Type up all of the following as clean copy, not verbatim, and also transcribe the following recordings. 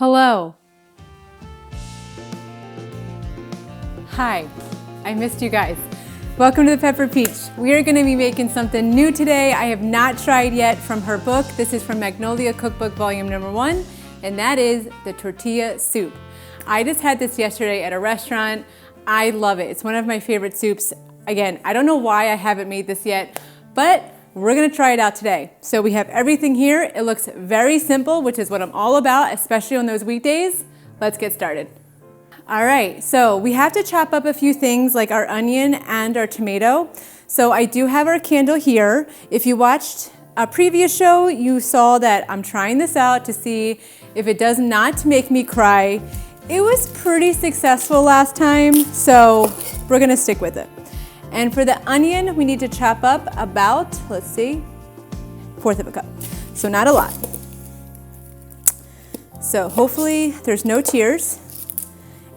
Hello. Hi, I missed you guys. Welcome to the Pepper Peach. We are going to be making something new today I have not tried yet from her book. This is from Magnolia Cookbook Volume number 1, and that is the tortilla soup. I just had this yesterday at a restaurant. I love it. It's one of my favorite soups. Again, I don't know why I haven't made this yet, but we're gonna try it out today. So we have everything here. It looks very simple, which is what I'm all about, especially on those weekdays. Let's get started. All right, so we have to chop up a few things like our onion and our tomato. So I do have our candle here. If you watched a previous show, you saw that I'm trying this out to see if it does not make me cry. It was pretty successful last time, so we're gonna stick with it. And for the onion, we need to chop up about, let's see, 1/4 of a cup. So not a lot. So hopefully there's no tears.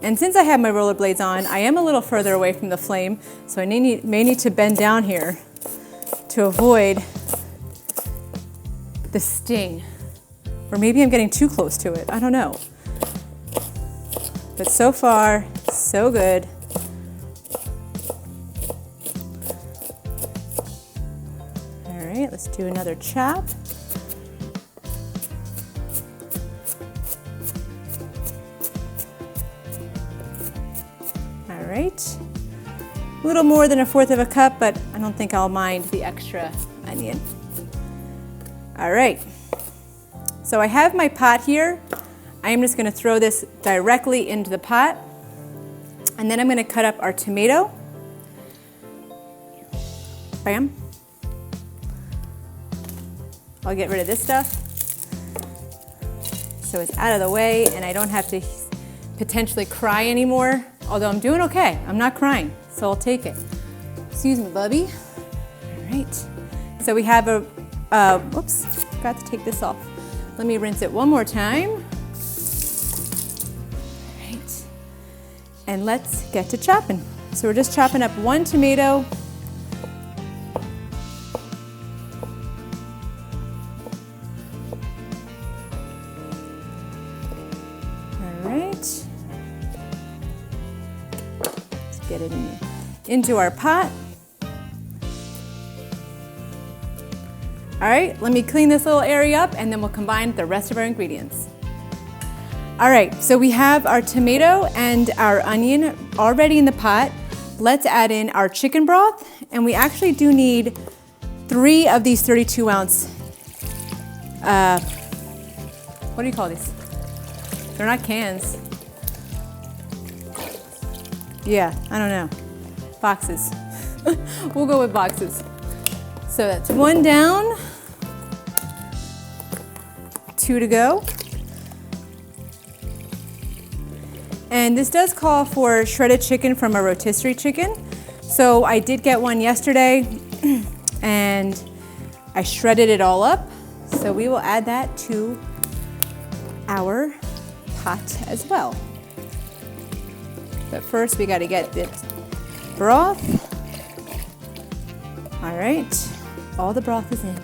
And since I have my rollerblades on, I am a little further away from the flame, so I may need to bend down here to avoid the sting. Or maybe I'm getting too close to it, I don't know. But so far, so good. All right, let's do another chop. All right, a little more than 1/4 of a cup, but I don't think I'll mind the extra onion. All right, so I have my pot here. I am just gonna throw this directly into the pot, and then I'm gonna cut up our tomato. Bam. I'll get rid of this stuff so it's out of the way and I don't have to potentially cry anymore, although I'm doing okay. I'm not crying, so I'll take it. Excuse me, Bubby. All right, so we have a, whoops, forgot to take this off. Let me rinse it one more time. All right, and let's get to chopping. So we're just chopping up 1 tomato. Get it into our pot. All right, let me clean this little area up and then we'll combine the rest of our ingredients. All right, so we have our tomato and our onion already in the pot. Let's add in our chicken broth, and we actually do need 3 of these 32-ounce, what do you call these? They're not cans. Yeah, I don't know. Boxes. We'll go with boxes. So that's 1 down, 2 to go. And this does call for shredded chicken from a rotisserie chicken. So I did get one yesterday and I shredded it all up. So we will add that to our pot as well. But first we got to get this broth. All right, all the broth is in.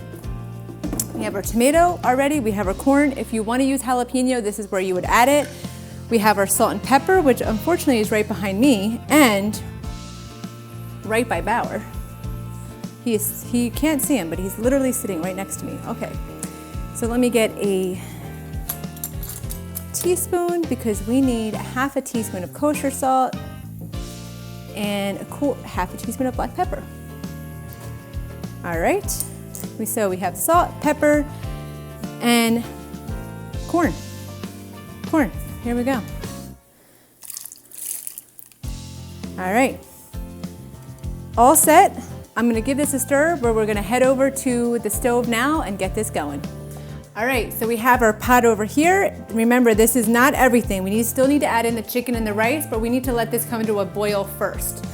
We have our tomato already, we have our corn. If you want to use jalapeno, this is where you would add it. We have our salt and pepper, which unfortunately is right behind me and right by Bauer. He can't see him, but he's literally sitting right next to me. Okay, so let me get a teaspoon because we need 1/2 teaspoon of kosher salt and 1/2 teaspoon of black pepper. All right, so we have salt, pepper, and corn. Corn, here we go. All right, all set. I'm gonna give this a stir, but we're gonna head over to the stove now and get this going. All right, so we have our pot over here. Remember, this is not everything. We still need to add in the chicken and the rice, but we need to let this come to a boil first.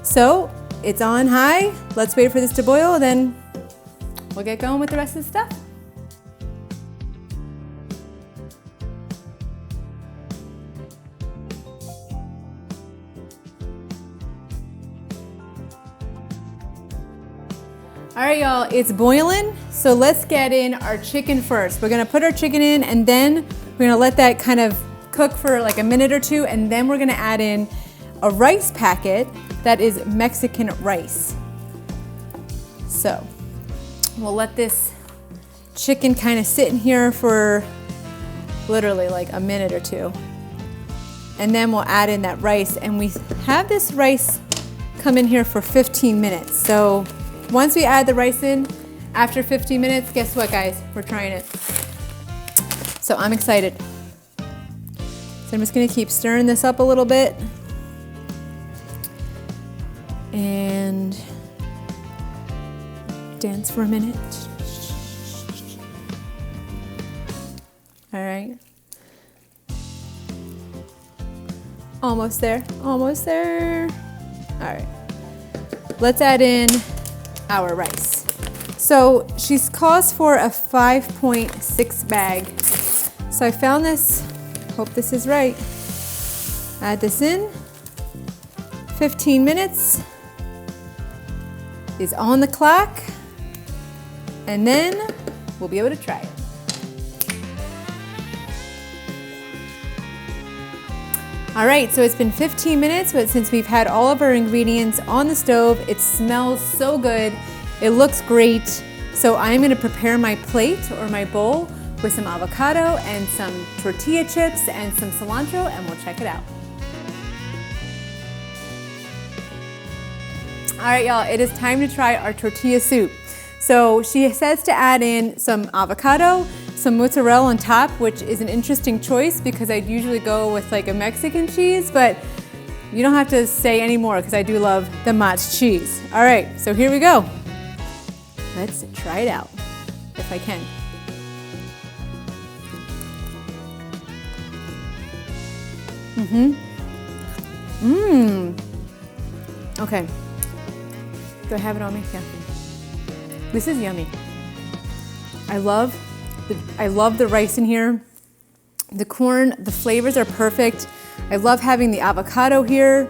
So it's on high. Let's wait for this to boil, then we'll get going with the rest of the stuff. All right, y'all, it's boiling. So let's get in our chicken first. We're gonna put our chicken in and then We're gonna let that kind of cook for like a minute or two, and then we're gonna add in a rice packet that is Mexican rice. So we'll let this chicken kind of sit in here for literally like a minute or two. And then we'll add in that rice, and we have this rice come in here for 15 minutes. So once we add the rice in, after 15 minutes, guess what guys? We're trying it. So I'm excited. So I'm just gonna keep stirring this up a little bit. And dance for a minute. All right. Almost there, almost there. All right. Let's add in our rice. So she calls for a 5.6 bag. So I found this, hope this is right. Add this in. 15 minutes is on the clock. And then we'll be able to try it. All right, so it's been 15 minutes, but since we've had all of our ingredients on the stove, it smells so good. It looks great. So I'm gonna prepare my plate or my bowl with some avocado and some tortilla chips and some cilantro, and we'll check it out. All right, y'all, it is time to try our tortilla soup. So she says to add in some avocado, some mozzarella on top, which is an interesting choice because I'd usually go with like a Mexican cheese, but you don't have to say any more because I do love the mozz cheese. All right, so here we go. Let's try it out, if I can. Okay. Do I have it on me? Yeah. This is yummy. I love the rice in here. The corn, the flavors are perfect. I love having the avocado here.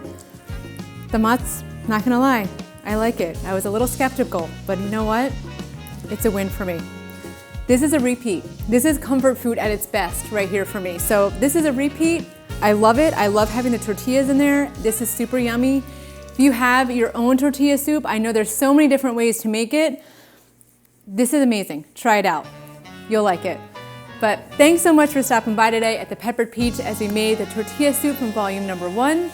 The mozz, not gonna lie, I like it. I was a little skeptical, but you know what? It's a win for me. This is a repeat. This is comfort food at its best right here for me. So this is a repeat. I love it. I love having the tortillas in there. This is super yummy. If you have your own tortilla soup, I know there's so many different ways to make it. This is amazing. Try it out. You'll like it. But thanks so much for stopping by today at the Peppered Peach as we made the tortilla soup from volume number 1.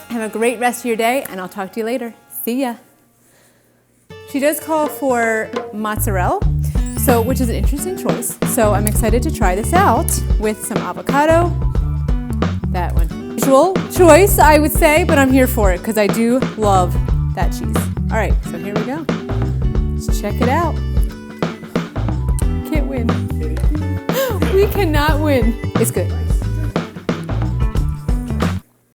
Have a great rest of your day, and I'll talk to you later. See ya. She does call for mozzarella, which is an interesting choice. So I'm excited to try this out with some avocado. That one. Usual choice, I would say, but I'm here for it because I do love that cheese. All right, so here we go. Let's check it out. Can't win. We cannot win. It's good.